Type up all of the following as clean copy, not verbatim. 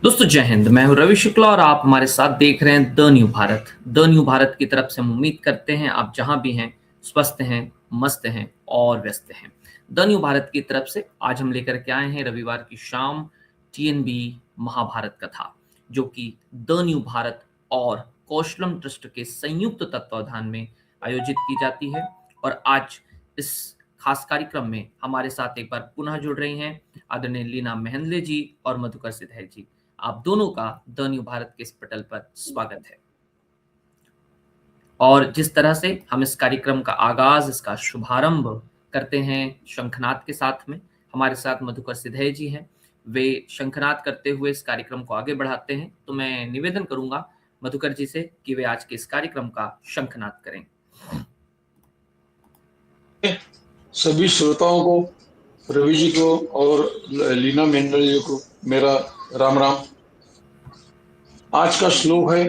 दोस्तों जय हिंद। मैं हूं रवि शुक्ला और आप हमारे साथ देख रहे हैं द न्यू भारत की तरफ से हम उम्मीद करते हैं आप जहां भी हैं स्वस्थ हैं, मस्त हैं और व्यस्त हैं। द न्यू भारत की तरफ से आज हम लेकर के आए हैं रविवार की शाम टीएनबी महाभारत कथा, जो कि द न्यू भारत और कौशलम ट्रस्ट के संयुक्त तत्वावधान में आयोजित की जाती है। और आज इस खास कार्यक्रम में हमारे साथ एक बार पुनः जुड़ रही हैं आदरणीय लीना मेहंदले जी और मधुकर सिधै जी। आप दोनों का द न्यू भारत के इस पटल पर स्वागत है। और जिस तरह से हम इस कार्यक्रम का आगाज, इसका शुभारंभ करते हैं शंखनाद के साथ में, हमारे साथ मधुकर सिधै जी हैं। वे शंखनाद करते हुए इस कार्यक्रम को आगे बढ़ाते हैं। तो मैं निवेदन करूंगा मधुकर जी से कि वे आज के इस कार्यक्रम का शंखनाद करें। सभी श्रोताओं को, रवि जी को और लीना मेंढल जी को मेरा राम राम। आज का श्लोक है,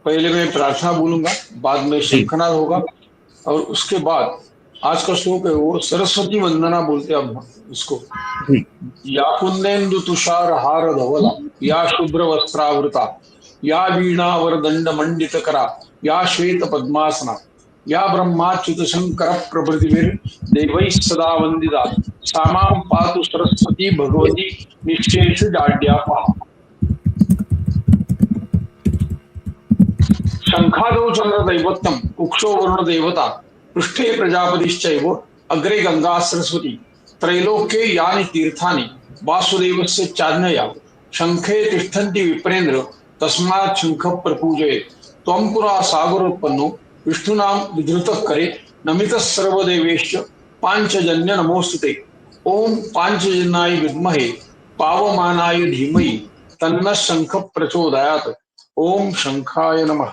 पहले मैं प्रार्थना बोलूंगा, बाद में शंखनाद होगा और उसके बाद आज का श्लोक है वो सरस्वती वंदना बोलते हैं अब उसको। या कुंदेन्दु तुषार हार धवला, या शुभ्र वस्त्रावृता, या वीणा वरदंड मंडित करा, या श्वेत पद्मासना, या ब्रह्माच्युत शंकर प्रभृतिभिर देवैः सदा वंदिता, सामां पातु सरस्वती भगवती निश्चेषु जाड्यापहा। शंखादौ चंद्र दैवत्यम, कुक्षो वरुण देवता, पृष्ठे प्रजापतिश्चैव, अग्रे गंगा सरस्वती, त्रैलोक्ये यानि तीर्थानि, वासुदेवस्य चाज्ञया, शंखे तिष्ठन्ति विप्रेन्द्र, तस्मात् शंख प्रपूजयेत्। त्वं पुरा सागरोत्पन्नो, विष्णुनां विधृतः करे, नमितः सर्वदेवेश्च, पांचजन्य नमोस्तुते। ओम पांचजन्याय विद्महे, पावमानाय धीमहि, तन्नः शंख प्रचोदयात्। ओम शंखाय नमः।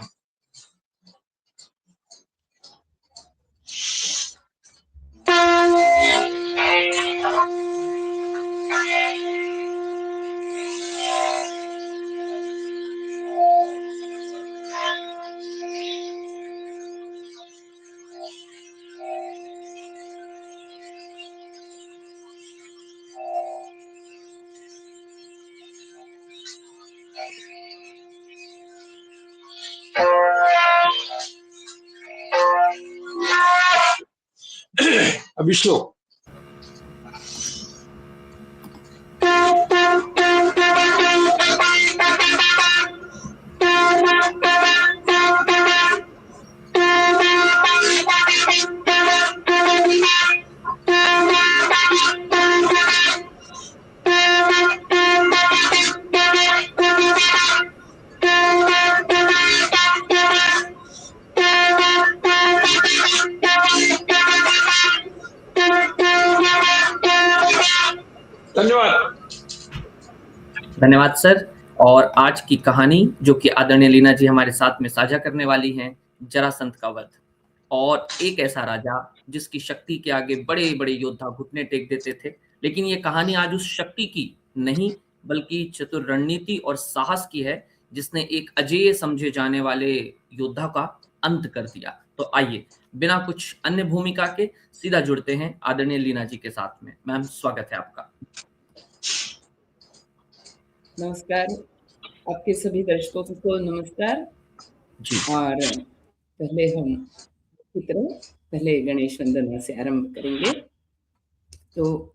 अभी श्लोक। धन्यवाद सर। और आज की कहानी जो कि आदरणीय लीना जी हमारे साथ में साझा करने वाली हैं, जरासंध का वध। और एक ऐसा राजा जिसकी शक्ति के आगे बड़े बड़े योद्धा घुटने टेक देते थे, लेकिन ये कहानी आज उस शक्ति की नहीं बल्कि चतुर रणनीति और साहस की है, जिसने एक अजेय समझे जाने वाले योद्धा का अंत कर दिया। तो आइए बिना कुछ अन्य भूमिका के सीधा जुड़ते हैं आदरणीय लीना जी के साथ में। मैम, स्वागत है आपका। नमस्कार, आपके सभी दर्शकों को नमस्कार जी। और पहले हम की तरह पहले गणेश वंदना से आरंभ करेंगे। तो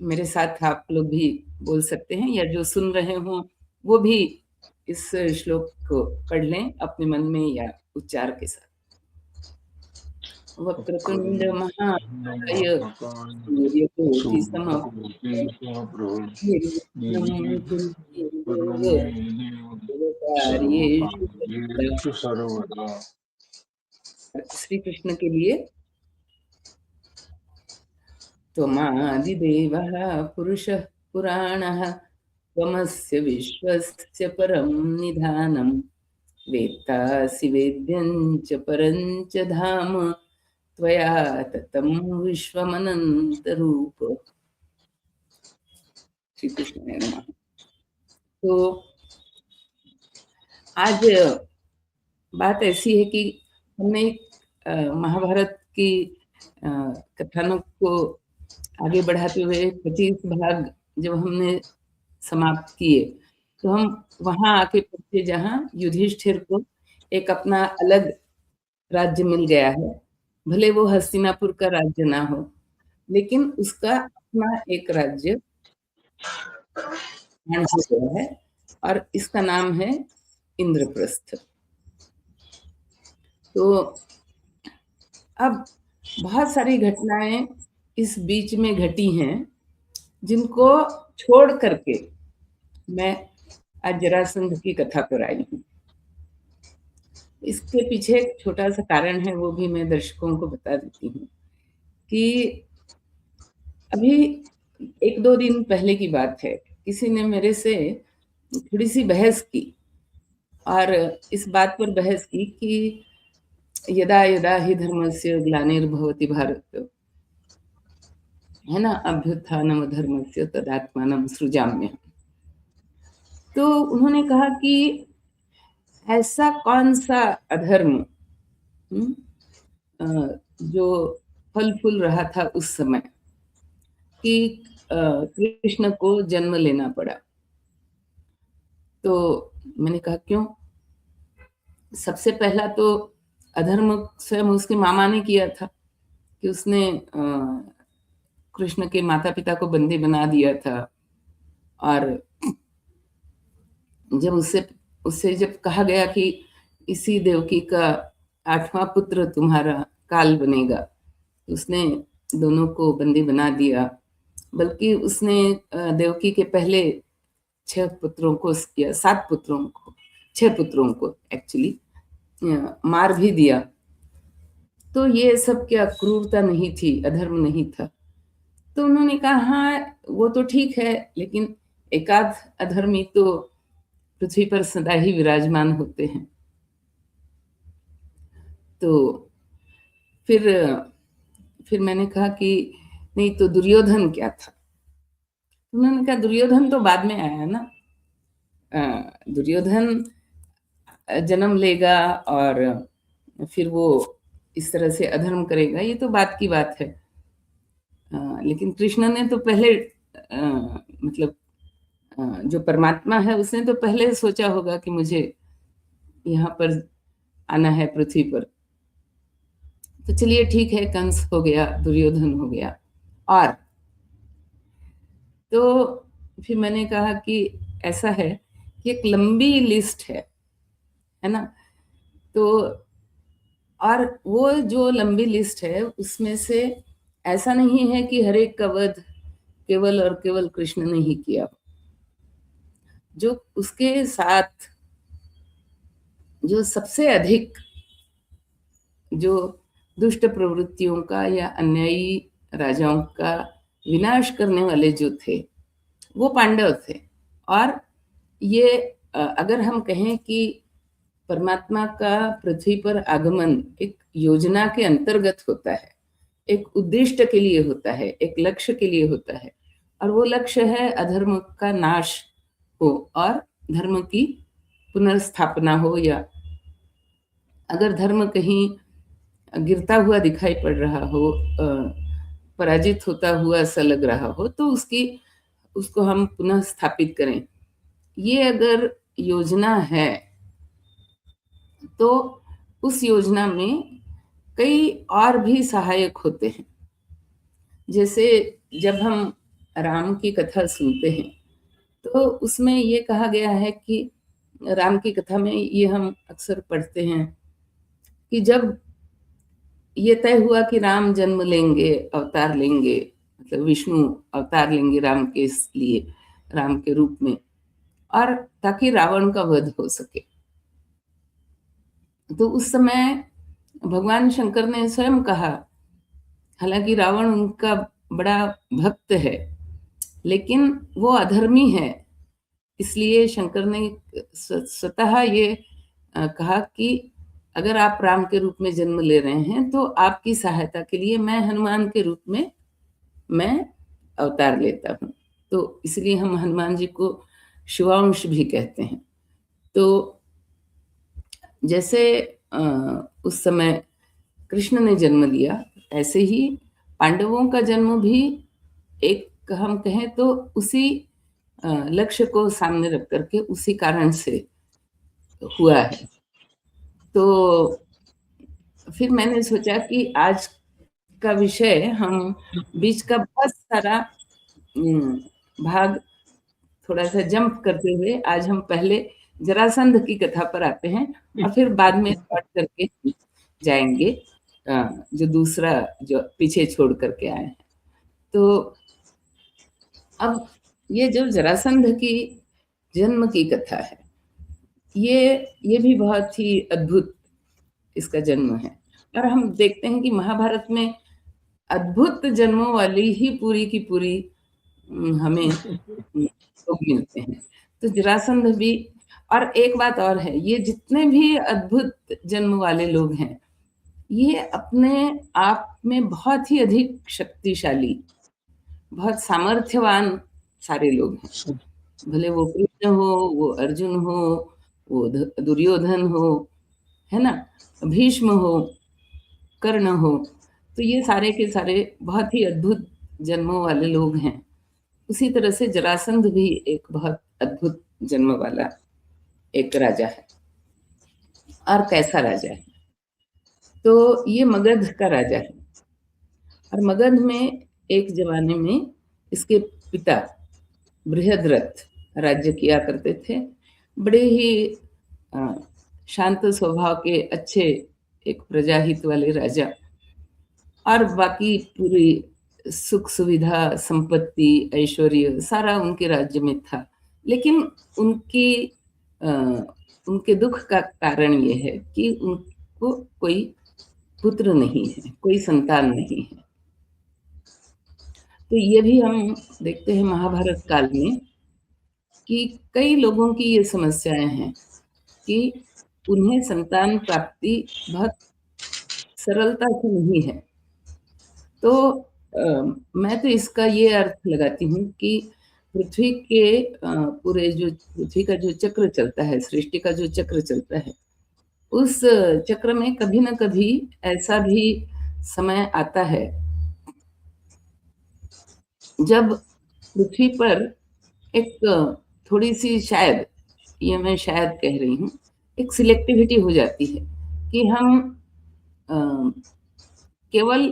मेरे साथ आप लोग भी बोल सकते हैं या जो सुन रहे हों वो भी इस श्लोक को पढ़ लें अपने मन में या उच्चार के साथ। वक्रतुंड महाकाय सूर्यकोटि समप्रभ श्री कृष्ण के लिए त्वमादिदेवः पुरुषः पुराणः, त्वमस्य विश्वस्य परं निधानं, वेत्तासि वेद्यं च परं च धाम, त्वया ततं विश्वमनन्तरूप। श्री कृष्ण ने नमः। तो आज बात ऐसी है कि हमने महाभारत की कथानक को आगे बढ़ाते हुए 25 भाग जब हमने समाप्त किए तो हम वहां आके पहुंचे जहां युधिष्ठिर को एक अपना अलग राज्य मिल गया है। भले वो हस्तिनापुर का राज्य ना हो, लेकिन उसका अपना एक राज्य हो गया है और इसका नाम है इंद्रप्रस्थ। तो अब बहुत सारी घटनाएं इस बीच में घटी हैं जिनको छोड़ करके मैं आज जरासंध की कथा पर आई हूँ। इसके पीछे एक छोटा सा कारण है, वो भी मैं दर्शकों को बता देती हूँ कि अभी 1-2 दिन पहले की बात है, किसी ने मेरे से थोड़ी सी बहस की और इस बात पर बहस की कि यदा यदा हि धर्मस्य ग्लानिर्भवति भारत, है ना, अभ्युत्थानम धर्मस्य तदात्मानं सृजाम्यहम्। तो उन्होंने कहा कि ऐसा कौन सा अधर्म जो फल फूल रहा था उस समय कि कृष्ण को जन्म लेना पड़ा। तो मैंने कहा क्यों? सबसे पहला तो अधर्म स्वयं उसके मामा ने किया था कि उसने कृष्ण के माता पिता को बंदी बना दिया था। और जब उससे जब कहा गया कि इसी देवकी का 8वां पुत्र तुम्हारा काल बनेगा, उसने दोनों को बंदी बना दिया। बल्कि उसने देवकी के पहले 6 पुत्रों को या 7 पुत्रों को, 6 पुत्रों को एक्चुअली मार भी दिया। तो ये सब क्या क्रूरता नहीं थी, अधर्म नहीं था? तो उन्होंने कहा हाँ वो तो ठीक है, लेकिन एकाध अधर्मी तो पृथ्वी पर सदा ही विराजमान होते हैं। तो फिर मैंने कहा कि नहीं, तो दुर्योधन क्या था? उन्होंने कहा दुर्योधन तो बाद में आया ना। दुर्योधन जन्म लेगा और फिर वो इस तरह से अधर्म करेगा, ये तो बात की बात है। लेकिन कृष्ण ने तो पहले मतलब जो परमात्मा है उसने तो पहले सोचा होगा कि मुझे यहाँ पर आना है पृथ्वी पर। तो चलिए ठीक है, कंस हो गया, दुर्योधन हो गया। और तो फिर मैंने कहा कि ऐसा है कि एक लंबी लिस्ट है ना। तो और वो जो लंबी लिस्ट है उसमें से ऐसा नहीं है कि हर एक का वध केवल और केवल कृष्ण ने ही किया। जो उसके साथ जो सबसे अधिक जो दुष्ट प्रवृत्तियों का या अन्यायी राजाओं का विनाश करने वाले जो थे वो पांडव थे। और ये अगर हम कहें कि परमात्मा का पृथ्वी पर आगमन एक योजना के अंतर्गत होता है, एक उद्देश्य के लिए होता है, एक लक्ष्य के लिए होता है, और वो लक्ष्य है अधर्म का नाश हो और धर्म की पुनर्स्थापना हो, या अगर धर्म कहीं गिरता हुआ दिखाई पड़ रहा हो, पराजित होता हुआ सा लग रहा हो, तो उसको हम पुनः स्थापित करें। ये अगर योजना है तो उस योजना में कई और भी सहायक होते हैं। जैसे जब हम राम की कथा सुनते हैं तो उसमें ये कहा गया है कि राम की कथा में ये हम अक्सर पढ़ते हैं कि जब ये तय हुआ कि राम जन्म लेंगे, अवतार लेंगे, मतलब विष्णु अवतार लेंगे राम के लिए, राम के रूप में, और ताकि रावण का वध हो सके। तो उस समय भगवान शंकर ने स्वयं कहा, हालांकि रावण उनका बड़ा भक्त है लेकिन वो अधर्मी है, इसलिए शंकर ने स्वतः ये कहा कि अगर आप राम के रूप में जन्म ले रहे हैं तो आपकी सहायता के लिए मैं हनुमान के रूप में मैं अवतार लेता हूँ। तो इसलिए हम हनुमान जी को शिवांश भी कहते हैं। तो जैसे उस समय कृष्ण ने जन्म लिया, ऐसे ही पांडवों का जन्म भी एक हम कहें तो उसी लक्ष्य को सामने रख करके उसी कारण से हुआ है। तो फिर मैंने सोचा कि आज का विषय हम बीच का बहुत सारा भाग थोड़ा सा जंप करते हुए आज हम पहले जरासंध की कथा पर आते हैं और फिर बाद में लौट करके जाएंगे जो दूसरा जो पीछे छोड़ करके आए हैं। तो अब ये जो जरासंध की जन्म की कथा है, ये भी बहुत ही अद्भुत इसका जन्म है। और हम देखते हैं कि महाभारत में अद्भुत जन्मों वाली ही पूरी की पूरी हमें लोग मिलते हैं। तो जरासंध भी, और एक बात और है, ये जितने भी अद्भुत जन्म वाले लोग हैं, ये अपने आप में बहुत ही अधिक शक्तिशाली, बहुत सामर्थ्यवान सारे लोग हैं। भले वो कृष्ण हो, वो अर्जुन हो, वो दुर्योधन हो, है ना, भीष्म हो, कर्ण हो, तो ये सारे के सारे बहुत ही अद्भुत जन्मों वाले लोग हैं। उसी तरह से जरासंध भी एक बहुत अद्भुत जन्म वाला एक राजा है। और कैसा राजा है? तो ये मगध का राजा है। और मगध में एक जमाने में इसके पिता बृहद्रथ राज्य किया करते थे। बड़े ही शांत स्वभाव के अच्छे एक प्रजाहित वाले राजा, और बाकी पूरी सुख सुविधा, संपत्ति, ऐश्वर्य सारा उनके राज्य में था। लेकिन उनके दुख का कारण ये है कि उनको कोई पुत्र नहीं है, कोई संतान नहीं है। तो ये भी हम देखते हैं महाभारत काल में कि कई लोगों की ये समस्याएं हैं कि उन्हें संतान प्राप्ति बहुत सरलता से नहीं है। तो मैं तो इसका ये अर्थ लगाती हूँ कि पृथ्वी के पूरे जो पृथ्वी का जो चक्र चलता है, सृष्टि का जो चक्र चलता है, उस चक्र में कभी ना कभी ऐसा भी समय आता है जब पृथ्वी पर एक थोड़ी सी, शायद ये मैं शायद कह रही हूँ, एक सिलेक्टिविटी हो जाती है कि हम केवल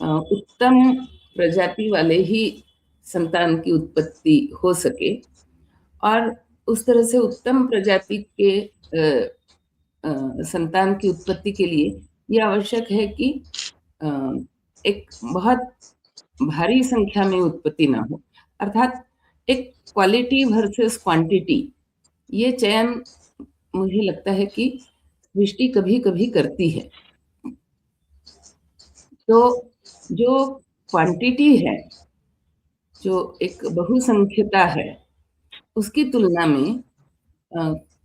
उत्तम प्रजाति वाले ही संतान की उत्पत्ति हो सके। और उस तरह से उत्तम प्रजाति के संतान की उत्पत्ति के लिए ये आवश्यक है कि एक बहुत भारी संख्या में उत्पत्ति ना हो। अर्थात एक क्वालिटी वर्सेस क्वांटिटी, ये चयन मुझे लगता है कि सृष्टि कभी कभी करती है। तो जो क्वांटिटी है, जो एक बहुसंख्यता है, उसकी तुलना में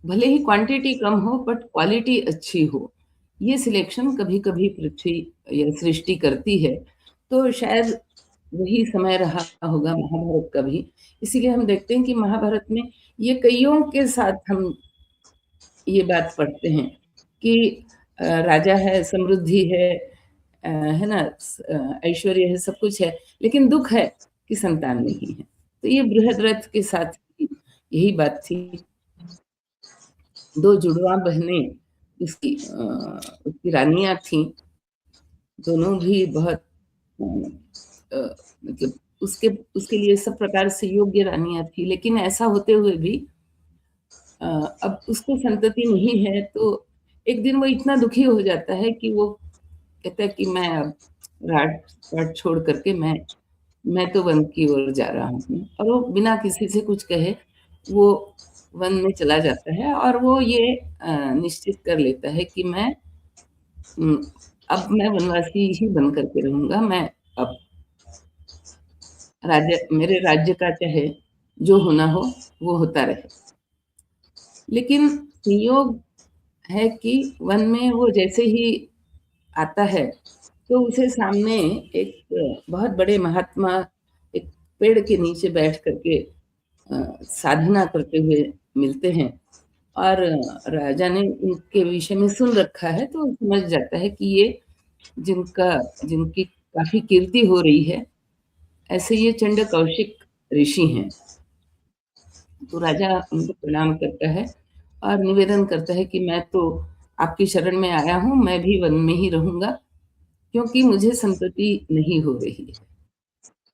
भले ही क्वांटिटी कम हो बट क्वालिटी अच्छी हो, ये सिलेक्शन कभी कभी पृथ्वी या सृष्टि करती है। तो शायद वही समय रहा होगा महाभारत का भी। इसीलिए हम देखते हैं कि महाभारत में ये कईयों के साथ हम ये बात पढ़ते हैं कि राजा है, समृद्धि है ना, ऐश्वर्य है, सब कुछ है, लेकिन दुख है कि संतान नहीं है। तो ये बृहद्रथ के साथ यही बात थी। दो जुड़वा बहनें उसकी रानियां थी, दोनों भी बहुत मतलब उसके लिए सब प्रकार से योग्य रानियां थी। लेकिन ऐसा होते हुए भी अब उसको संतति नहीं है। तो एक दिन वो इतना दुखी हो जाता है कि वो कहता है कि मैं अब राज छोड़ करके मैं तो वन की ओर जा रहा हूँ। और वो बिना किसी से कुछ कहे वो वन में चला जाता है। और वो ये निश्चित कर लेता है कि अब मैं वनवासी ही बन करके रहूंगा। मैं अब मेरे राज्य का चाहे जो होना हो वो होता रहे। लेकिन संयोग है कि वन में वो जैसे ही आता है तो उसे सामने एक बहुत बड़े महात्मा एक पेड़ के नीचे बैठ करके साधना करते हुए मिलते हैं। और राजा ने उनके विषय में सुन रखा है, तो समझ जाता है कि ये जिनकी काफी कीर्ति हो रही है, ऐसे ये चंड कौशिक ऋषि हैं। तो राजा उनको प्रणाम करता है और निवेदन करता है कि मैं तो आपकी शरण में आया हूँ, मैं भी वन में ही रहूँगा, क्योंकि मुझे संतति नहीं हो रही है।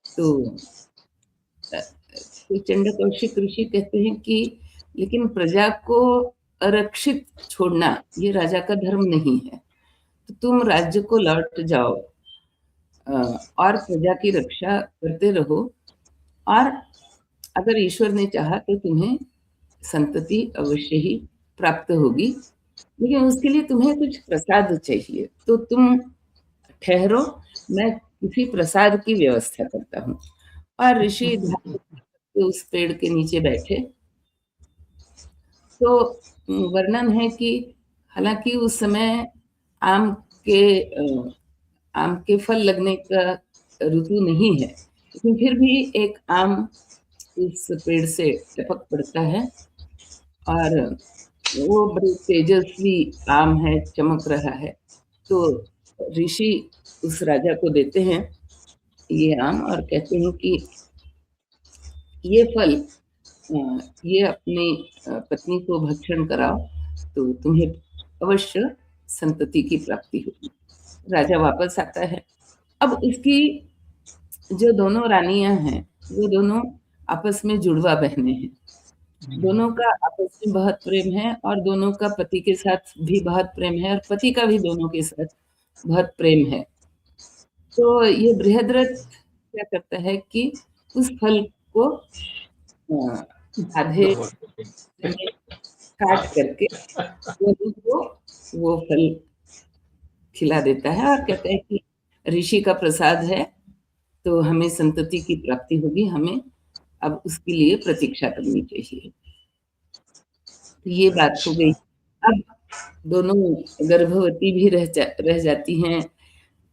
तो चंडकौशिक ऋषि कहते हैं कि लेकिन प्रजा को अरक्षित छोड़ना ये राजा का धर्म नहीं है, तो तुम राज्य को लौट जाओ और प्रजा की रक्षा करते रहो, और अगर ईश्वर ने चाहा तो तुम्हें संतति अवश्य ही प्राप्त होगी, लेकिन उसके लिए तुम्हें कुछ प्रसाद चाहिए, तो तुम ठहरो, मैं किसी प्रसाद की व्यवस्था करता हूँ। और ऋषि उस पेड़ के नीचे बैठे। तो वर्णन है कि हालांकि उस समय आम के आम के फल लगने का ऋतु नहीं है, लेकिन फिर भी एक आम इस पेड़ से टपक पड़ता है और वो बड़े तेजस्वी आम है, चमक रहा है। तो ऋषि उस राजा को देते हैं ये आम और कहते हैं कि ये फल ये अपनी पत्नी को भक्षण कराओ, तो तुम्हें अवश्य संतति की प्राप्ति होगी। राजा वापस आता है। अब इसकी जो दोनों रानियां हैं वो दोनों आपस में जुड़वा बहनें हैं। दोनों का आपस में बहुत प्रेम है और दोनों का पति के साथ भी बहुत प्रेम है और पति का भी दोनों के साथ बहुत प्रेम है। तो ये बृहद्रथ क्या करता है कि उस फल को आधे काट करके दोनों को वो फल खिला देता है और कहता है कि ऋषि का प्रसाद है, तो हमें संतति की प्राप्ति होगी, हमें अब उसके लिए प्रतीक्षा करनी चाहिए। तो ये बात हो गई। अब दोनों गर्भवती भी रह जाती हैं।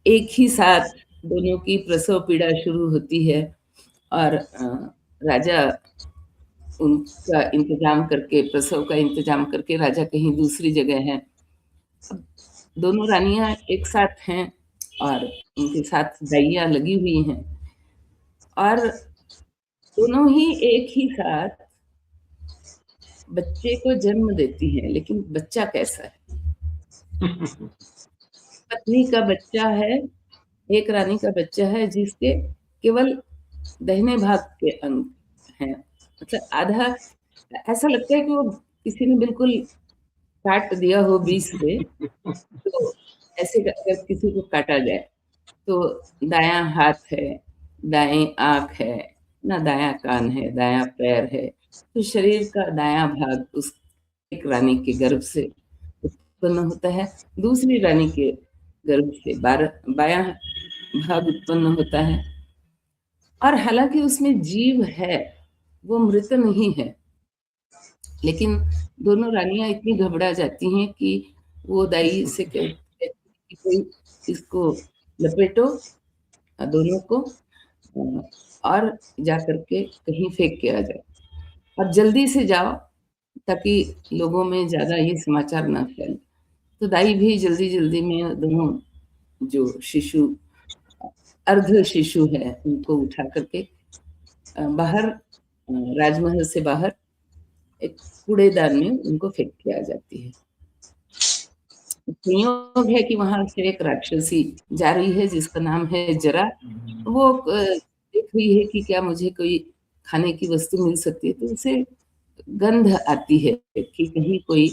एक ही साथ दोनों की प्रसव पीड़ा शुरू होती है और राजा उनका इंतजाम करके, प्रसव का इंतजाम करके राजा कहीं दूसरी जगह है। दोनों रानियां एक साथ हैं और उनके साथ दाइयां लगी हुई हैं और दोनों ही एक ही साथ बच्चे को जन्म देती हैं, लेकिन बच्चा कैसा है? पत्नी का बच्चा है, एक रानी का बच्चा है जिसके केवल दाहिने भाग के अंग हैं, मतलब आधा, ऐसा लगता है कि वो किसी ने बिल्कुल काट दिया हो बीच से। तो ऐसे अगर किसी को काटा जाए तो दायां हाथ है, दाएं आंख है ना, दायां कान है, दायां पैर है, तो शरीर का दायां भाग उस एक रानी के गर्भ से उत्पन्न होता है, दूसरी रानी के गर्भ से बायां भाग उत्पन्न होता है। और हालांकि उसमें जीव है, वो मृत नहीं है, लेकिन दोनों रानियां इतनी घबरा जाती हैं कि वो दाई से कहती है कि कोई इसको लपेटो दोनों को और जा करके कहीं फेंक के आ जाओ और जल्दी से जाओ ताकि लोगों में ज्यादा ये समाचार ना फैले। तो दाई भी जल्दी जल्दी में दोनों जो शिशु अर्ध शिशु है उनको उठा करके बाहर राजमहल से बाहर एक कूड़ेदान में उनको फेंक के आ जाती है। संयोग है कि वहां से एक राक्षसी जा रही है जिसका नाम है जरा। वो देख रही है कि क्या मुझे कोई खाने की वस्तु मिल सकती है, तो उसे गंध आती है कि कहीं कोई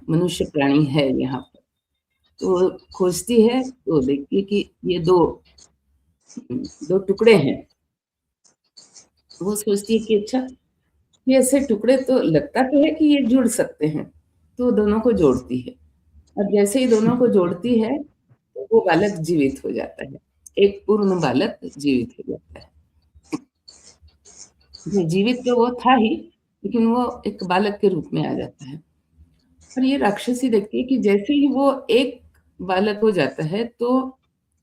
मनुष्य प्राणी है यहाँ पर। तो खोजती है तो देखती है कि ये दो टुकड़े हैं। वो सोचती है कि अच्छा, ये ऐसे टुकड़े तो लगता तो है कि ये जुड़ सकते हैं, तो दोनों को जोड़ती है और जैसे ही दोनों को जोड़ती है तो वो बालक जीवित हो जाता है, एक पूर्ण बालक जीवित हो जाता है। जीवित तो वो था ही, लेकिन वो एक बालक के रूप में आ जाता है। और ये राक्षसी देखती है कि जैसे ही वो एक बालक हो जाता है तो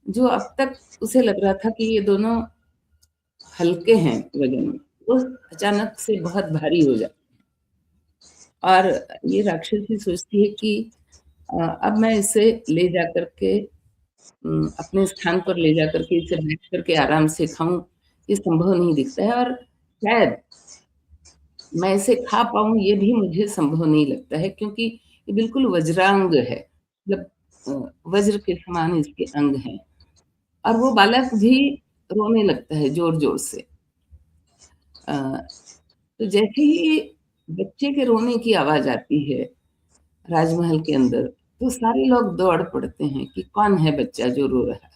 जो अब तक उसे लग रहा था कि ये दोनों हल्के हैं वजन में, वो अचानक से बहुत भारी हो जाता है। और ये राक्षसी सोचती है कि अब मैं इसे ले जा करके अपने स्थान पर ले जा करके इसे बैठ करके आराम से खाऊं, ये संभव नहीं दिखता है। और शायद मैं इसे खा पाऊँ ये भी मुझे संभव नहीं लगता है, क्योंकि ये बिल्कुल वज्रांग है, मतलब वज्र के समान इसके अंग हैं और वो बालक भी रोने लगता है ज़ोर-ज़ोर से। अ, तो जैसे ही बच्चे के रोने की आवाज़ आती है राजमहल के अंदर, तो सारे लोग दौड़ पड़ते हैं कि कौन है बच्चा जो रो रहा है।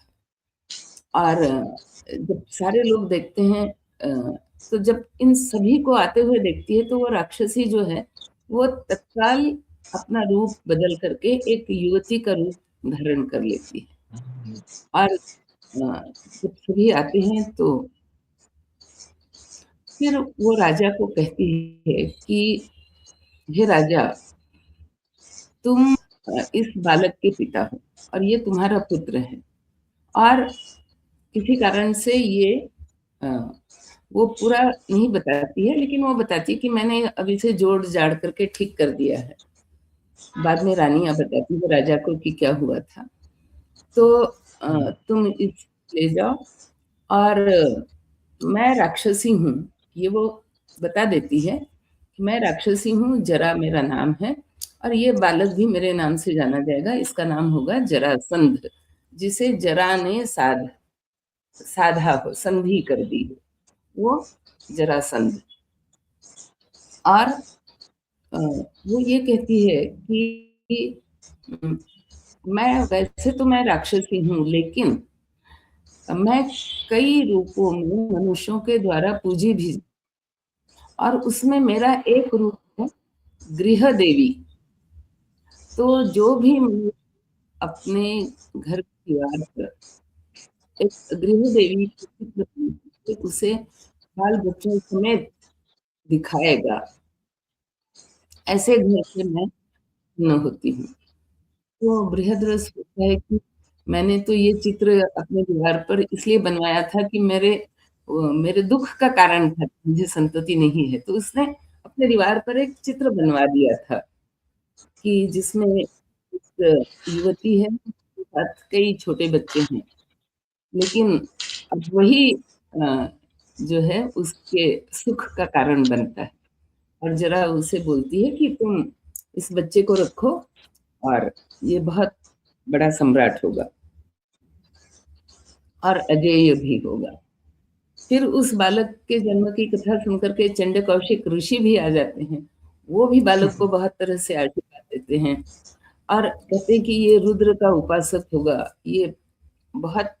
और जब सारे लोग देखते हैं, तो जब इन सभी को आते हुए देखती है, तो वो राक्षसी जो है, वो तत्काल अपना रूप बदल करके एक युवती का रूप धारण कर लेती है। और जब सभी आते हैं तो फिर वो राजा को कहती है कि हे राजा, तुम इस बालक के पिता हो और ये तुम्हारा पुत्र है। और किसी कारण से ये अ, वो पूरा नहीं बताती है, लेकिन वो बताती है कि मैंने अब इसे जोड़-जाड़ करके ठीक कर दिया है। बाद में रानियाँ बताती है राजा को कि क्या हुआ था। तो तुम इस ले जाओ और मैं राक्षसी हूँ, ये वो बता देती है कि मैं राक्षसी हूँ, जरा मेरा नाम है और ये बालक भी मेरे नाम से जाना जाएगा, इसका नाम होगा जरासंध, जिसे जरा ने साधा हो, संधि कर दी हो, वो जरासंध। और वो ये कहती है कि उम, मैं राक्षसी हूँ, लेकिन मैं कई रूपों में मनुष्यों के द्वारा पूजी भी, और उसमें मेरा एक रूप है गृह देवी। तो जो भी मनुष्य अपने घर की दीवार पर एक गृह देवी की चित्र बना के उसे बाल-बच्चों समेत दिखाएगा, ऐसे घर से मैं उत्पन्न होती हूँ। तो बृहद्रथ सोचता है कि मैंने तो ये चित्र अपने दीवार पर इसलिए बनवाया था कि मेरे दुःख का कारण था कि मुझे संतति नहीं है। तो उसने अपने दीवार पर एक चित्र बनवा दिया था कि जिसमें एक युवती है, उसके साथ कई छोटे बच्चे हैं। लेकिन अब वही जो है उसके सुख का कारण बनता है और ज़रा उसे बोलती है कि तुम इस बच्चे को रखो और ये बहुत बड़ा सम्राट होगा और अजेय भी होगा। फिर उस बालक के जन्म की कथा सुनकर के चंड-कौशिक ऋषि भी आ जाते हैं। वो भी बालक को बहुत तरह से आशीर्वाद देते हैं और कहते हैं कि ये रुद्र का उपासक होगा, ये बहुत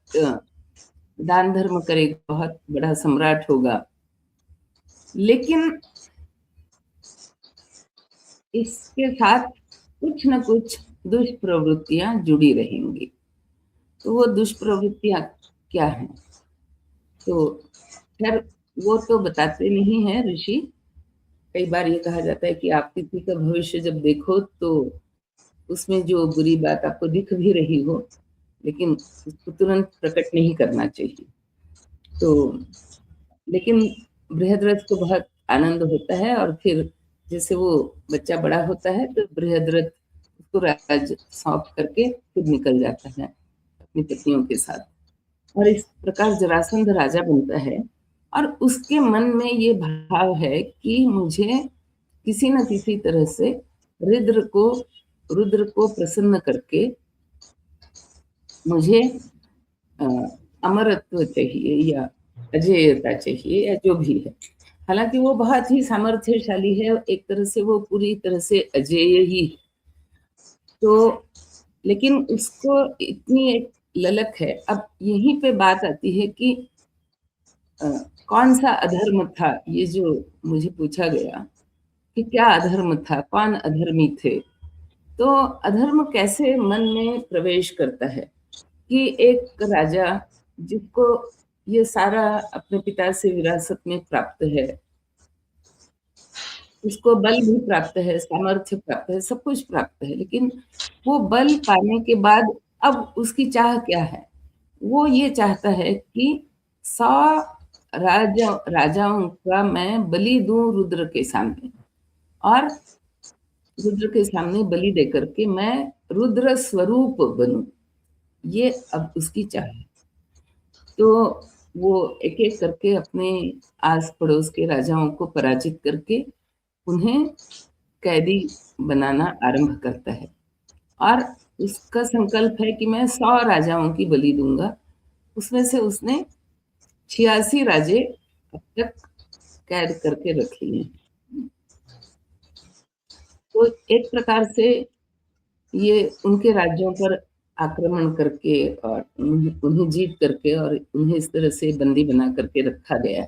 दान धर्म करेगा, बहुत बड़ा सम्राट होगा। लेकिन इसके साथ कुछ न कुछ दुष्प्रवृत्तियाँ जुड़ी रहेंगी। तो वो दुष्प्रवृत्तियाँ क्या हैं? तो ख़ैर वो तो बताते नहीं हैं ऋषि। कई बार ये कहा जाता है कि आप किसी का भविष्य जब देखो तो उसमें जो बुरी बात आपको दिख भी रही हो, लेकिन उसको तुरंत प्रकट नहीं करना चाहिए। तो लेकिन बृहद्रथ को बहुत आनंद होता है और फिर जैसे वो बच्चा बड़ा होता है तो बृहद्रथ उसको राज्य सौंप करके फिर निकल जाता है अपनी पत्नियों के साथ। और इस प्रकार जरासंध राजा बनता है और उसके मन में ये भाव है कि मुझे किसी न किसी तरह से रुद्र को रुद्र को प्रसन्न करके मुझे अ, अमरत्व चाहिए या अजेयता चाहिए या जो भी है। हालाँकि वो बहुत ही सामर्थ्यशाली है, एक तरह से वो पूरी तरह से अजेय ही है। तो लेकिन उसको इतनी एक ललक है। अब यहीं पे बात आती है कि अ, कौन-सा अधर्म था, ये जो मुझे पूछा गया कि क्या अधर्म था, कौन अधर्मी थे? तो अधर्म कैसे मन में प्रवेश करता है कि एक राजा जिसको ये सारा अपने पिता से विरासत में प्राप्त है, उसको बल भी प्राप्त है, सामर्थ्य प्राप्त है, सब कुछ प्राप्त है, लेकिन वो बल पाने के बाद अब उसकी चाह क्या है? वो ये चाहता है कि 100 राजाओं का मैं बलि दूँ रुद्र के सामने और रुद्र के सामने बलि देकर के मैं रुद्र स्वरूप बनूँ, ये अब उसकी चाह है। तो वो एक-एक करके अपने आस-पड़ोस के राजाओं को पराजित करके उन्हें कैदी बनाना आरंभ करता है और उसका संकल्प है कि मैं 100 राजाओं की बलि दूंगा। उसमें से उसने 86 राजे अब तक कैद करके रख लिए। तो एक प्रकार से ये उनके राज्यों पर आक्रमण करके और उन्हें जीत करके और उन्हें इस तरह से बंदी बना करके रखा गया।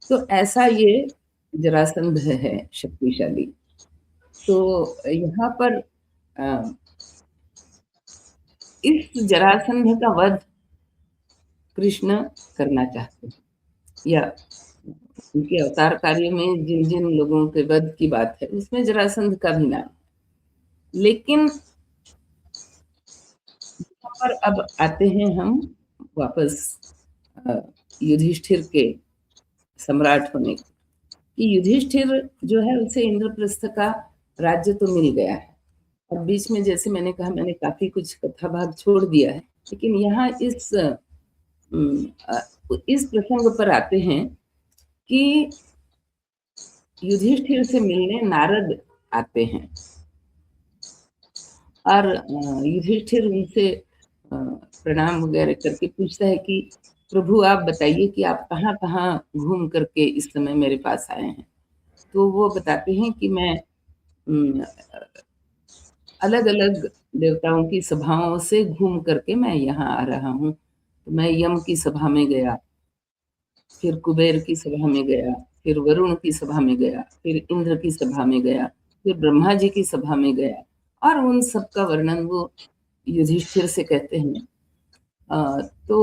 तो ऐसा ये जरासंध है शक्तिशाली। तो यहाँ पर इस जरासंध का वध कृष्ण करना चाहते हैं, या उनके अवतार कार्य में जिन जिन लोगों के वध की बात है उसमें जरासंध का भी नाम। लेकिन यहाँ पर अब आते हैं हम वापस युधिष्ठिर के सम्राट होने कि युधिष्ठिर जो है उसे इंद्रप्रस्थ का राज्य तो मिल गया है। और बीच में जैसे मैंने कहा मैंने काफी कुछ कथा भाग छोड़ दिया है, लेकिन यहाँ इस प्रसंग पर आते हैं कि युधिष्ठिर से मिलने नारद आते हैं और युधिष्ठिर उनसे प्रणाम वगैरह करके पूछता है कि प्रभु आप बताइए कि आप कहाँ कहाँ घूम करके इस समय मेरे पास आए हैं। तो वो बताते हैं कि मैं अलग अलग देवताओं की सभाओं से घूम करके मैं यहाँ आ रहा हूँ। तो मैं यम की सभा में गया, फिर कुबेर की सभा में गया, फिर वरुण की सभा में गया, फिर इंद्र की सभा में गया, फिर ब्रह्मा जी की सभा में गया और उन सब का वर्णन वो युधिष्ठिर से कहते हैं। तो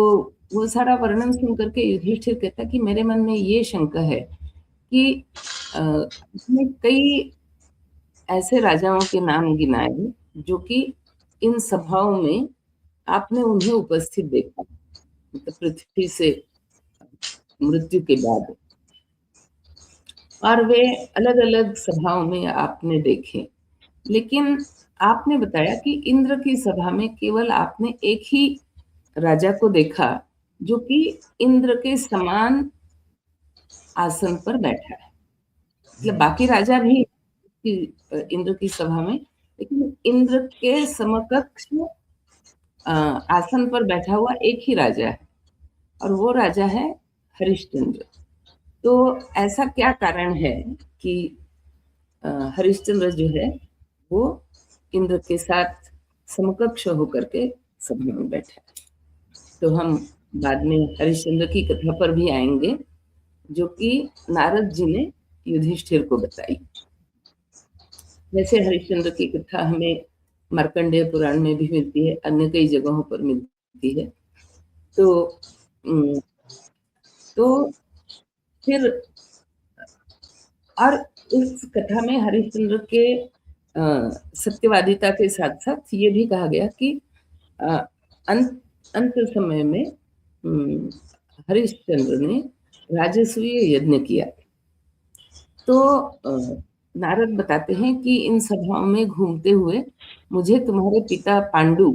वो सारा वर्णन सुन करके युधिष्ठिर कहता कि मेरे मन में ये शंका है कि इसमें कई ऐसे राजाओं के नाम गिनाए जो कि इन सभाओं में आपने उन्हें उपस्थित देखा, मतलब पृथ्वी से मृत्यु के बाद, और वे अलग अलग सभाओं में आपने देखे। लेकिन आपने बताया कि इंद्र की सभा में केवल आपने एक ही राजा को देखा जो कि इंद्र के समान आसन पर बैठा है। मतलब बाकी राजा भी इंद्र की सभा में, लेकिन इंद्र के समकक्ष आसन पर बैठा हुआ एक ही राजा है और वो राजा है हरिश्चंद्र। तो ऐसा क्या कारण है कि हरिश्चंद्र जो है वो इंद्र के साथ समकक्ष होकर के सभा में बैठा है। तो हम बाद में हरिश्चंद्र की कथा पर भी आएंगे जो कि नारद जी ने युधिष्ठिर को बताई। वैसे हरिश्चंद्र की कथा हमें मार्कंडेय पुराण में भी मिलती है, अन्य कई जगहों पर मिलती है। तो फिर और इस कथा में हरिश्चंद्र के सत्यवादिता के साथ साथ ये भी कहा गया कि अंत समय में हरिश्चंद्र ने राजसूय यज्ञ किया। तो नारद बताते हैं कि इन सभाओं में घूमते हुए मुझे तुम्हारे पिता पांडु,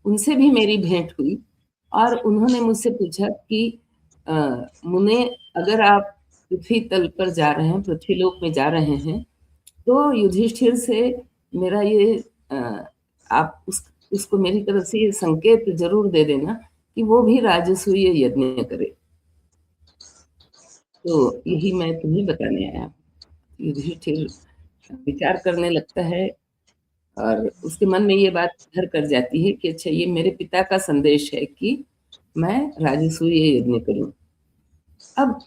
उनसे भी मेरी भेंट हुई और उन्होंने मुझसे पूछा कि मुने अगर आप पृथ्वी तल पर जा रहे हैं, पृथ्वी लोक में जा रहे हैं, तो युधिष्ठिर से मेरा ये आप उसको मेरी तरफ से ये संकेत जरूर दे देना कि वो भी राजसूय यज्ञ करे। तो यही मैं तुम्हें बताने आया। युधिष्ठिर विचार करने लगता है और उसके मन में ये बात घर कर जाती है कि अच्छा ये मेरे पिता का संदेश है कि मैं राजसूय यज्ञ करूं। अब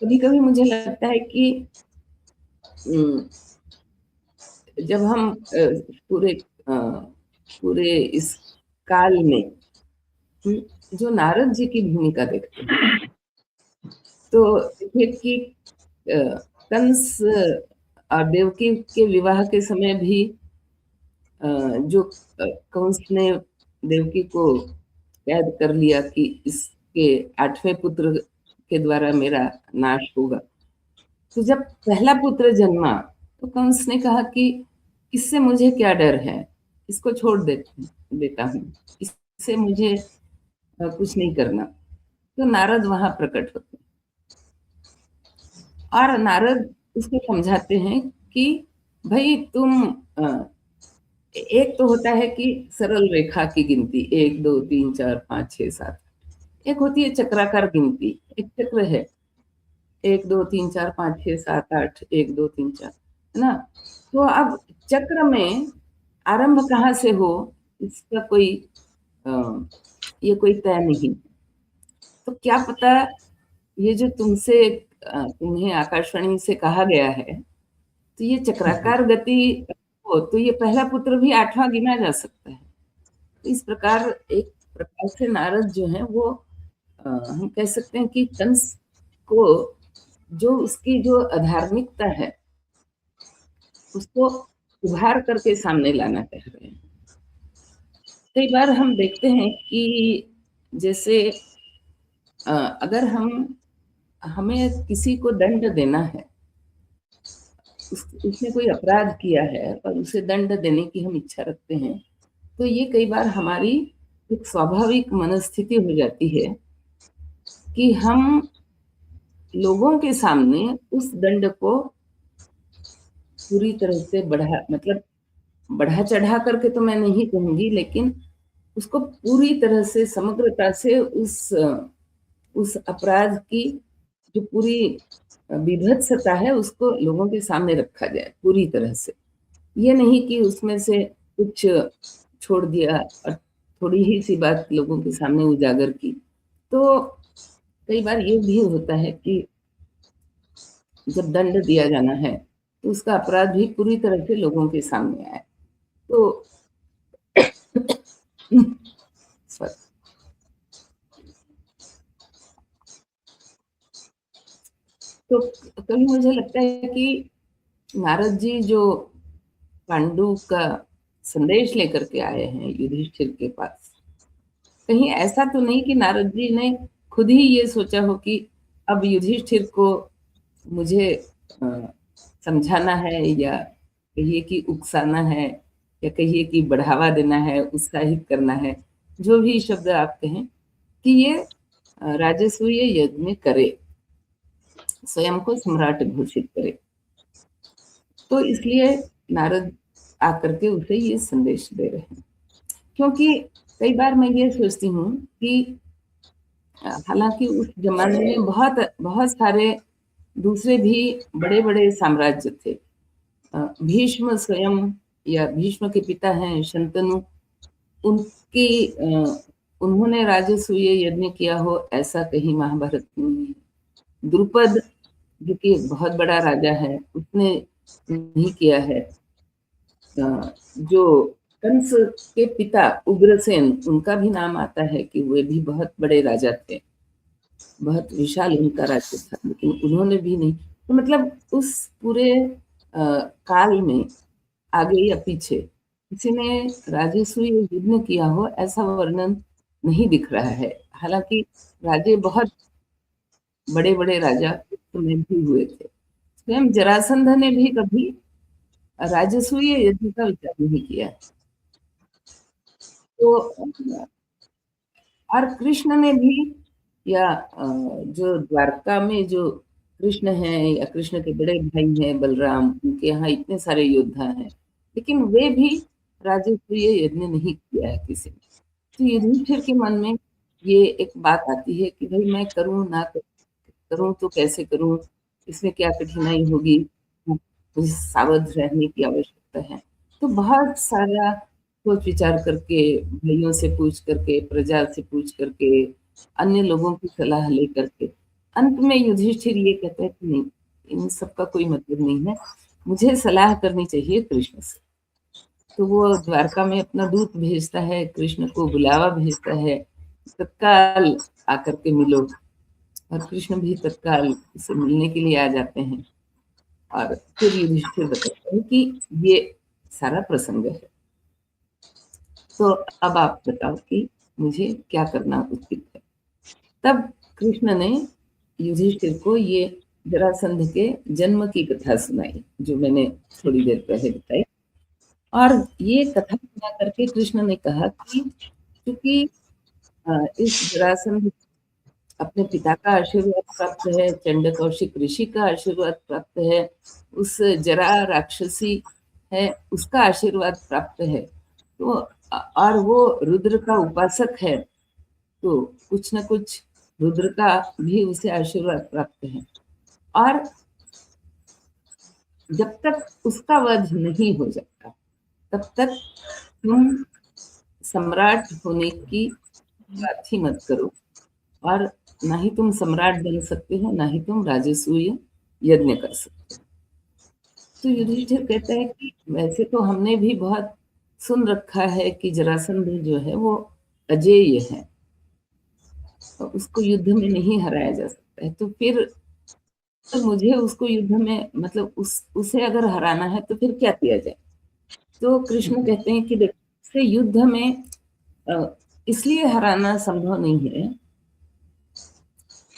कभी कभी मुझे लगता है कि जब हम पूरे इस काल में जो नारद जी की भूमिका देखते हैं, तो देखिए कि कंस और देवकी के विवाह के समय भी जो कंस ने देवकी को कैद कर लिया कि इसके 8वें पुत्र के द्वारा मेरा नाश होगा। तो जब पहला पुत्र जन्मा तो कंस ने कहा कि इससे मुझे क्या डर है, इसको छोड़ देता हूँ, इससे मुझे कुछ नहीं करना। तो नारद वहां प्रकट होते और नारद उसको समझाते हैं कि भाई तुम एक तो होता है कि सरल रेखा की गिनती 1 2 3 4 5 6 7, एक होती है चक्राकार गिनती, एक चक्र है 1 2 3 4 5 6 7 8 1 2 3 4, है ना? तो अब चक्र में आरंभ कहाँ से हो इसका कोई अ, ये कोई तय नहीं। तो क्या पता ये जो तुम्हें आकाशवाणी से कहा गया है, तो ये चक्राकार गति हो तो ये पहला पुत्र भी 8वां गिना जा सकता है। तो इस प्रकार एक प्रकार से नारद जो हैं वो हम कह सकते हैं कि कंस को जो उसकी जो अधार्मिकता है, उसको उभार करके सामने लाना चाह रहे हैं। कई बार हम देखते हैं कि जैसे अगर हमें किसी को दंड देना है, उसने कोई अपराध किया है और उसे दंड देने की हम इच्छा रखते हैं, तो ये कई बार हमारी एक स्वाभाविक मनस्थिति हो जाती है कि हम लोगों के सामने उस दंड को पूरी तरह से बढ़ा चढ़ा करके तो मैं नहीं कहूँगी, लेकिन उसको पूरी तरह से समग्रता से उस अपराध की जो पूरी विभत्सता है उसको लोगों के सामने रखा जाए पूरी तरह से। ये नहीं कि उसमें से कुछ छोड़ दिया और थोड़ी ही सी बात लोगों के सामने उजागर की। तो कई बार ये भी होता है कि जब दंड दिया जाना है तो उसका अपराध भी पूरी तरह से लोगों के सामने आए। तो सॉरी। तो कभी मुझे लगता है कि नारद जी जो पांडु का संदेश लेकर के आए हैं युधिष्ठिर के पास, कहीं ऐसा तो नहीं कि नारद जी ने खुद ही ये सोचा हो कि अब युधिष्ठिर को मुझे समझाना है, या कहिए कि उकसाना है, या कहिए कि बढ़ावा देना है, उत्साहित करना है, जो भी शब्द आप कहें, कि ये राजसूय यज्ञ करे, स्वयं को सम्राट घोषित करे। तो इसलिए नारद आकर के उसे ये संदेश दे रहे हैं। क्योंकि कई बार मैं ये सोचती हूँ कि हालांकि उस जमाने में बहुत बहुत सारे दूसरे भी बड़े बड़े साम्राज्य थे। भीष्म स्वयं, या भीष्म के पिता हैं शंतनु, उनकी उन्होंने राजसूय यज्ञ किया हो ऐसा कहीं महाभारत में नहीं है। द्रुपद जो कि एक बहुत बड़ा राजा है, उसने नहीं किया है। जो कंस के पिता उग्रसेन, उनका भी नाम आता है कि वे भी बहुत बड़े राजा थे, बहुत विशाल उनका राज्य था, लेकिन उन्होंने भी नहीं। तो मतलब उस पूरे काल में आगे या पीछे किसी ने राजसूय यज्ञ किया हो ऐसा वर्णन नहीं दिख रहा है। हालांकि राजे बहुत बड़े बड़े राजा उस समय भी हुए थे। स्वयं जरासंध ने भी कभी राजसूय यज्ञ का विचार नहीं किया। तो और कृष्ण ने भी, या जो द्वारका में जो कृष्ण हैं या कृष्ण के बड़े भाई हैं बलराम, उनके यहाँ इतने सारे योद्धा हैं, लेकिन वे भी राजसूय यज्ञ नहीं किया है किसी ने। तो युधिष्ठिर के मन में ये एक बात आती है कि भाई मैं करूं ना करूं तो कैसे करूं, इसमें क्या कठिनाई होगी, मुझे सावध रहने की आवश्यकता है। तो बहुत सारा सोच विचार करके, भाइयों से पूछ करके, प्रजा से पूछ करके, अन्य लोगों की सलाह लेकर के अंत में युधिष्ठिर ये कहता है कि नहीं, इन सबका कोई मतलब नहीं है, मुझे सलाह करनी चाहिए कृष्ण से। तो वो द्वारका में अपना दूत भेजता है, कृष्ण को बुलावा भेजता है, तत्काल आकर के मिलो। और कृष्ण भी तत्काल उसे मिलने के लिए आ जाते हैं। और फिर युधिष्ठिर बताते हैं कि ये सारा प्रसंग है। तो अब आप बताओ कि मुझे क्या करना उचित है। तब कृष्ण ने युधिष्ठिर को ये जरासंध के जन्म की कथा सुनाई, जो मैंने थोड़ी देर पहले बताई। और ये कथा सुना करके कृष्ण ने कहा कि क्योंकि इस जरासंध अपने पिता का आशीर्वाद प्राप्त है, चंड कौशिक ऋषि का आशीर्वाद प्राप्त है, उस जरा राक्षसी है उसका आशीर्वाद प्राप्त है, तो और वो रुद्र का उपासक है, तो कुछ न कुछ रुद्र का भी उसे आशीर्वाद प्राप्त है। और जब तक उसका वध नहीं हो जाता तब तक तुम सम्राट होने की बात ही मत करो, और ना ही तुम सम्राट बन सकते हो, ना ही तुम राजसूय यज्ञ कर सकते हो। तो युधिष्ठिर कहता है कि वैसे तो हमने भी बहुत सुन रखा है कि जरासंध जो है वो अजेय है, तो उसको युद्ध में नहीं हराया जा सकता है, तो फिर तो मुझे उसको युद्ध में मतलब उसे अगर हराना है तो फिर क्या किया जाए। तो कृष्ण कहते हैं कि देखो, उसे युद्ध में इसलिए हराना संभव नहीं है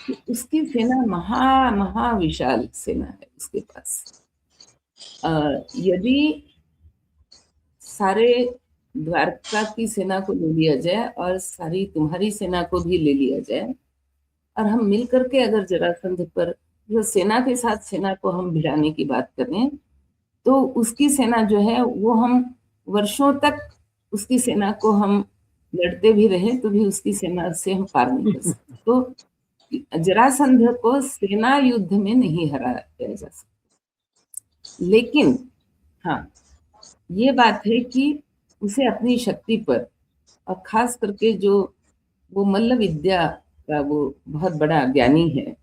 कि उसकी सेना महाविशाल सेना है उसके पास। यदि सारे द्वारका की सेना को ले लिया जाए और सारी तुम्हारी सेना को भी ले लिया जाए, और हम मिल करके अगर जरासंध पर जो सेना के साथ सेना को हम भिड़ाने की बात करें, तो उसकी सेना जो है वो हम वर्षों तक उसकी सेना को हम लड़ते भी रहे तो भी उसकी सेना से हम पार नहीं कर सकते। तो जरासंध को सेना युद्ध में नहीं हराया जा सकता, लेकिन हाँ ये बात है कि उसे अपनी शक्ति पर, और खास करके जो वो मल्ल विद्या का वो बहुत बड़ा ज्ञानी है,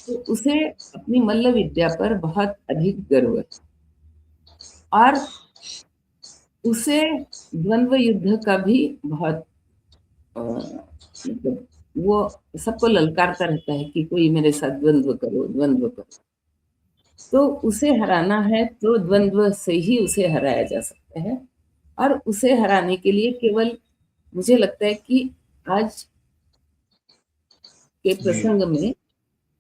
तो उसे अपनी मल्ल विद्या पर बहुत अधिक गर्व है, और उसे द्वंद्व युद्ध का भी बहुत मतलब वो सबको ललकारता रहता है कि कोई मेरे साथ द्वंद्व करो द्वंद्व करो। तो उसे हराना है तो द्वंद्व से ही उसे हराया जा सकता है, और उसे हराने के लिए केवल मुझे लगता है कि आज के प्रसंग में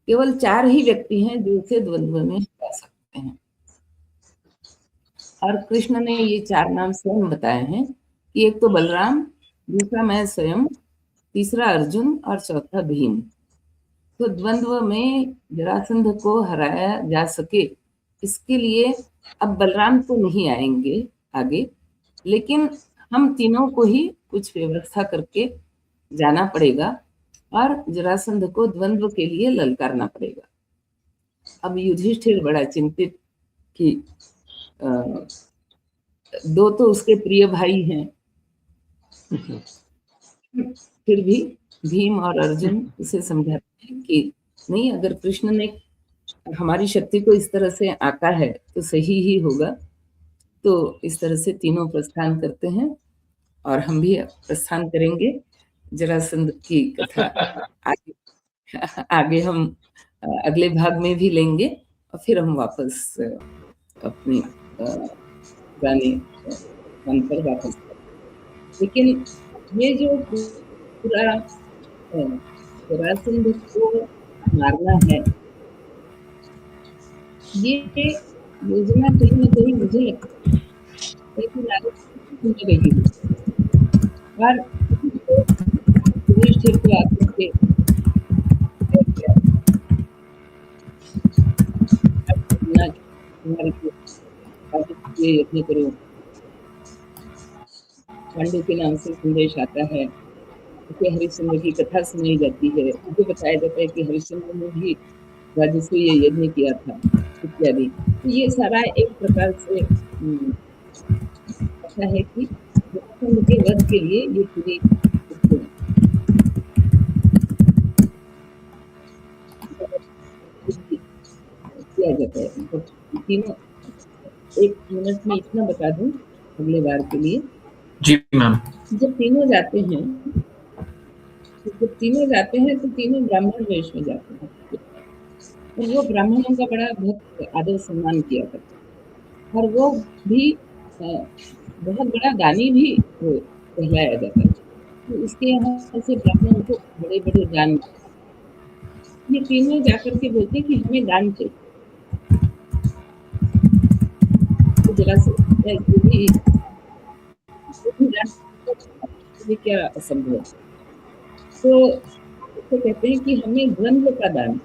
केवल 4 ही व्यक्ति हैं जो उसे द्वंद्व में हरा सकते हैं, और कृष्ण ने ये 4 नाम स्वयं बताए हैं कि एक तो बलराम, दूसरा मैं स्वयं, तीसरा अर्जुन और चौथा भीम। तो द्वंद्व में जरासंध को हराया जा सके इसके लिए अब बलराम तो नहीं आएंगे आगे, लेकिन हम तीनों को ही कुछ व्यवस्था करके जाना पड़ेगा और जरासंध को द्वंद्व के लिए ललकारना पड़ेगा। अब युधिष्ठिर बड़ा चिंतित कि 2 तो उसके प्रिय भाई हैं, फिर भी भीम और अर्जुन उसे समझाते हैं कि नहीं, अगर कृष्ण ने हमारी शक्ति को इस तरह से आंका है तो सही ही होगा। तो इस तरह से तीनों प्रस्थान करते हैं, और हम भी प्रस्थान करेंगे। जरासंध की कथा आगे हम अगले भाग में भी लेंगे, और फिर हम वापस अपने पुराने स्थान पर वापस करेंगे। लेकिन ये जो पूरा जरासंध को मारना है, ये योजना कहीं न कहीं मुझे लगता है कि रही और युधिष्ठिर को आकर के ये यत्न करो। पांडु के नाम से संदेश आता है, उसे हरिश्चंद्र की कथा सुनाई जाती है, उसे बताया जाता है कि हरिश्चंद्र ने भी राजसूय यज्ञ किया था इत्यादि। तो ये सारा एक प्रकार से ऐसा है कि जरासंध के वध के लिए ये पूरी किया जाता है। तो तीनों 1 मिनट में इतना बता दूं अगले बार के लिए। जी मैम। जब तीनों जाते हैं तो तीनों ब्राह्मण वेश में जाते हैं, और वो ब्राह्मणों का बड़ा बहुत आदर सम्मान किया करते हैं, और वो भी बहुत बड़ा दानी भी कहलाया जाता है। तो उसके यहाँ से ब्राह्मण को बड़े बड़े दान, ये तीनों जाकर के बोलते हैं कि हमें दान चाहिए। तो जरा से ये क्या असंभव। तो तो कहते हैं कि हमें द्वंद्व का दान,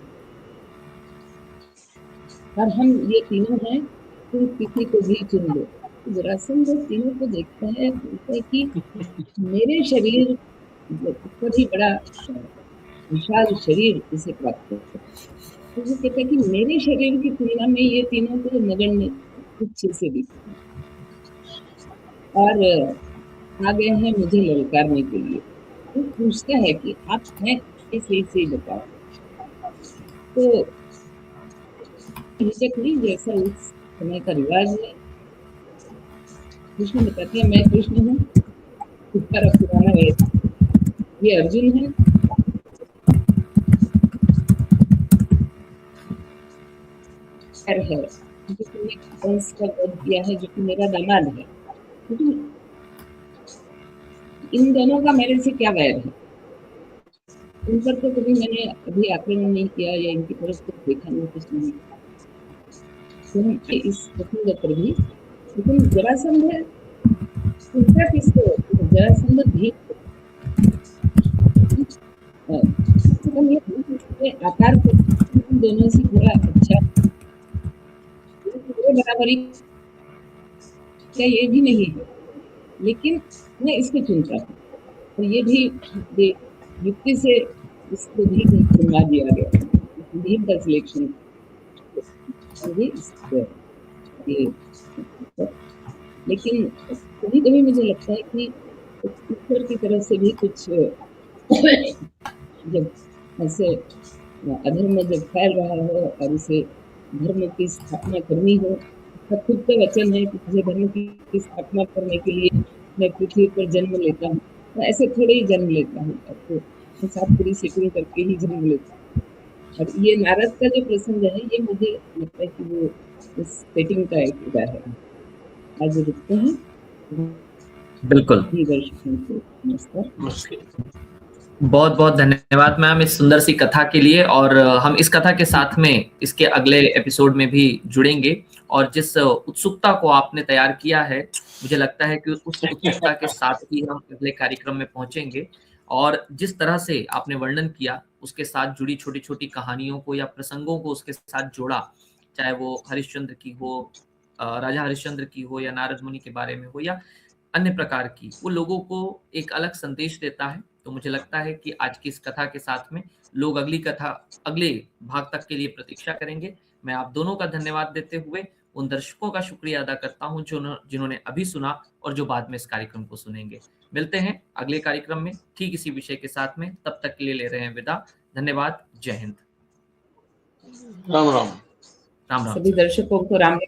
और हम ये तीनों हैं, तुम किसी को भी चुन लो। तो जरासंध तीनों को देखता है, बोलता है कि मेरे शरीर बहुत ही बड़ा विशाल शरीर इसे प्राप्त है। तो वो कहता है कि मेरे शरीर की तुलना में ये तीनों को नगण्य तुच्छ से दिखते हैं, और आ गए हैं मुझे ललकारने के लिए। वो पूछता है कि आप हैं कैसे, इसे बताओ। तो हिचक नहीं, जैसा उस समय का रिवाज है। कृष्ण बताते हैं, मैं कृष्ण हूँ, तुम्हारा पुराना वेद, ये अर्जुन है, है जो तुमने कंस का वध किया है, जो कि मेरा दामाद है, लेकिन इन दोनों का मेरे से क्या वैर है? इन पर तो कभी मैंने अभी आक्रमण नहीं किया या इनकी तरफ कुछ देखा नहीं, कुछ नहीं। तो हम इस प्रसंग पर भी, लेकिन जरासंध है, उनका किसको? जरासंध भी आकार को दोनों से थोड़ा अच्छा, बराबरी क्या ये भी नहीं है, लेकिन मैं इसको चुनता हूँ। और ये भी युक्ति से इसको भी चुनवा दिया गया, भीम का सिलेक्शन। लेकिन कभी कभी मुझे लगता है कि ईश्वर की तरफ से भी कुछ, जब ऐसे अधर्म जब फैल रहा हो और उसे धर्म की स्थापना करनी हो, तो खुद का वचन है कि मुझे धर्म की स्थापना करने के लिए मैं पृथ्वी पर जन्म लेता हूँ, तो ऐसे थोड़े ही जन्म लेता हूँ, तो साथ पूरी सेटिंग करके ही जन्म लेता हूँ। और ये नारद का जो प्रसंग है, ये मुझे लगता है कि वो इस सेटिंग का एक उदाहरण है। आज रुकते हैं। बिल्कुल, दर्शकों को नमस्कार। बहुत बहुत धन्यवाद मैम इस सुंदर सी कथा के लिए। और हम इस कथा के साथ में इसके अगले एपिसोड में भी जुड़ेंगे, और जिस उत्सुकता को आपने तैयार किया है, मुझे लगता है कि उस उत्सुकता के साथ ही हम अगले कार्यक्रम में पहुंचेंगे। और जिस तरह से आपने वर्णन किया, उसके साथ जुड़ी छोटी छोटी कहानियों को या प्रसंगों को उसके साथ जोड़ा, चाहे वो हरिश्चंद्र की हो, राजा हरिश्चंद्र की हो, या नारद मुनि के बारे में हो, या अन्य प्रकार की, वो लोगों को एक अलग संदेश देता है। तो मुझे लगता है कि आज की इस कथा के साथ में लोग अगली कथा, अगले भाग तक के लिए प्रतीक्षा करेंगे। मैं आप दोनों का धन्यवाद देते हुए उन दर्शकों का शुक्रिया अदा करता हूं जिन्होंने अभी सुना और जो बाद में इस कार्यक्रम को सुनेंगे। मिलते हैं अगले कार्यक्रम में ठीक इसी विषय के साथ में, तब तक के लिए ले रहे हैं विदा। धन्यवाद, जय हिंद, राम राम। राम राम। सभी दर्शकों को राम